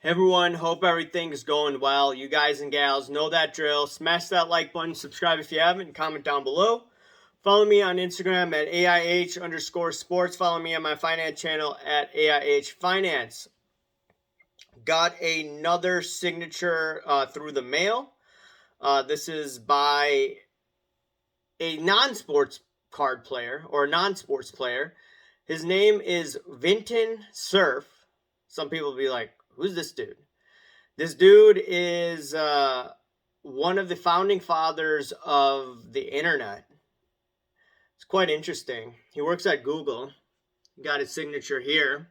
Hey everyone, hope everything's going well. You guys and gals know that drill. Smash that like button, subscribe if you haven't, comment down below. Follow me on Instagram at AIH_sports. Follow me on my finance channel at AIH Finance. Got another signature through the mail. This is by a non-sports card player or non-sports player. His name is Vinton Cerf. Some people will be like, who's this dude? This dude is one of the founding fathers of the internet. It's quite interesting. He works at Google. He got his signature here.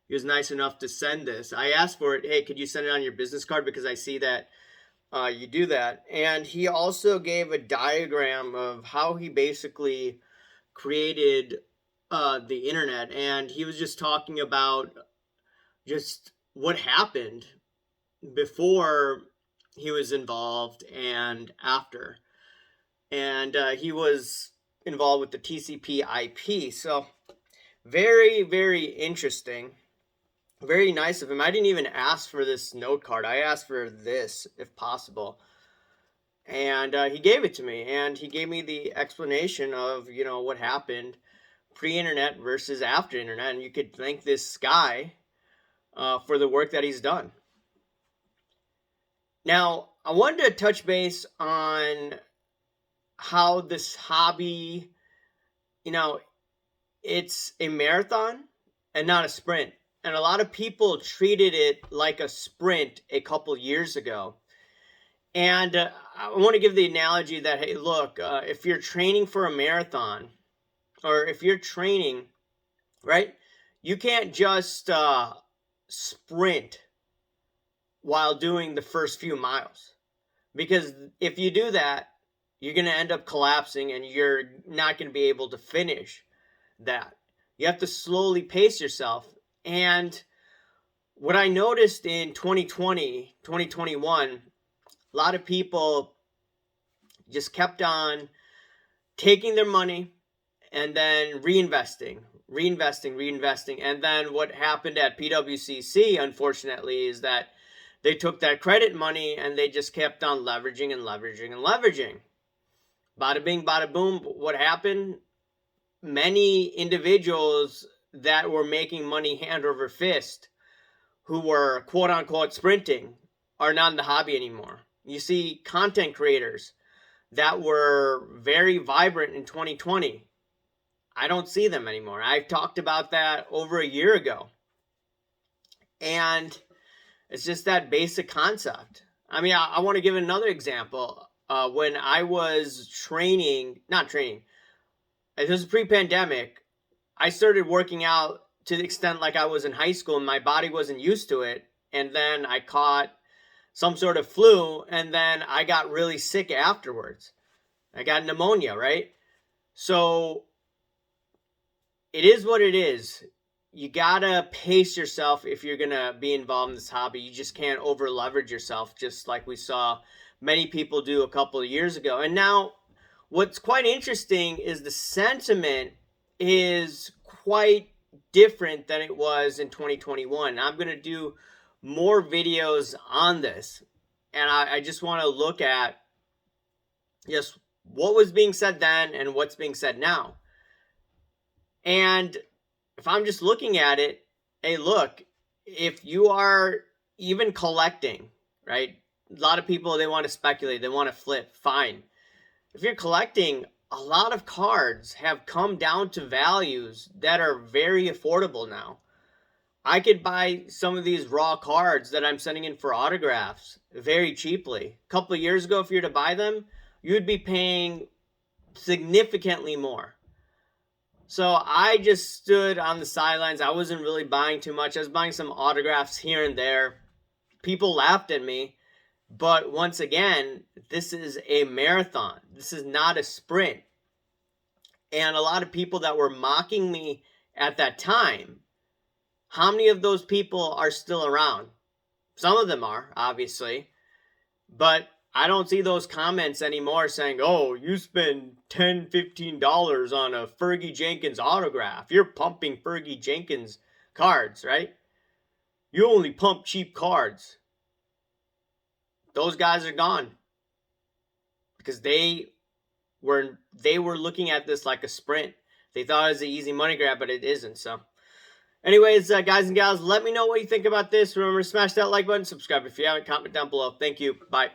He was nice enough to send this. I asked for it. Hey, could you send it on your business card? Because I see that you do that. And he also gave a diagram of how he basically created the internet. And he was just talking about just what happened before he was involved and after. And he was involved with the TCP IP. So very, very interesting. Very nice of him. I didn't even ask for this note card. I asked for this if possible. And he gave it to me. And he gave me the explanation of, what happened pre-internet versus after internet. And you could thank this guy for the work that he's done. Now, I wanted to touch base on how this hobby, it's a marathon and not a sprint. And a lot of people treated it like a sprint a couple years ago. And I want to give the analogy that, hey, look, if you're training for a marathon or if you're training, right, you can't just sprint while doing the first few miles. Because if you do that, you're going to end up collapsing and you're not going to be able to finish that. You have to slowly pace yourself. And what I noticed in 2020, 2021, a lot of people just kept on taking their money and then reinvesting. And then what happened at PWCC, unfortunately, is that they took that credit money and they just kept on leveraging. Bada bing, bada boom. What happened? Many individuals that were making money hand over fist, who were quote unquote sprinting, are not in the hobby anymore. You see content creators that were very vibrant in 2020. I don't see them anymore. I've talked about that over a year ago. And it's just that basic concept. I mean, I want to give another example. When I was not training, this was pre-pandemic, I started working out to the extent like I was in high school and my body wasn't used to it. And then I caught some sort of flu and then I got really sick afterwards. I got pneumonia, right? So it is what it is. You gotta pace yourself if you're gonna be involved in this hobby. You just can't over leverage yourself, just like we saw many people do a couple of years ago. And now what's quite interesting is the sentiment is quite different than it was in 2021. I'm going to do more videos on this. And I just want to look at just what was being said then and what's being said now. And if I'm just looking at it, hey, look, if you are even collecting, right? A lot of people, they want to speculate, they want to flip, fine. If you're collecting, a lot of cards have come down to values that are very affordable now. I could buy some of these raw cards that I'm sending in for autographs very cheaply. A couple of years ago, if you were to buy them, you'd be paying significantly more. So I just stood on the sidelines. I wasn't really buying too much. I was buying some autographs here and there. People laughed at me. But once again, this is a marathon. This is not a sprint. And a lot of people that were mocking me at that time, how many of those people are still around? Some of them are, obviously. But I don't see those comments anymore saying, oh, you spend $10, $15 on a Fergie Jenkins autograph. You're pumping Fergie Jenkins cards, right? You only pump cheap cards. Those guys are gone because they were looking at this like a sprint. They thought it was an easy money grab, but it isn't. So anyways, guys and gals, let me know what you think about this. Remember to smash that like button, subscribe if you haven't, comment down below. Thank you. Bye.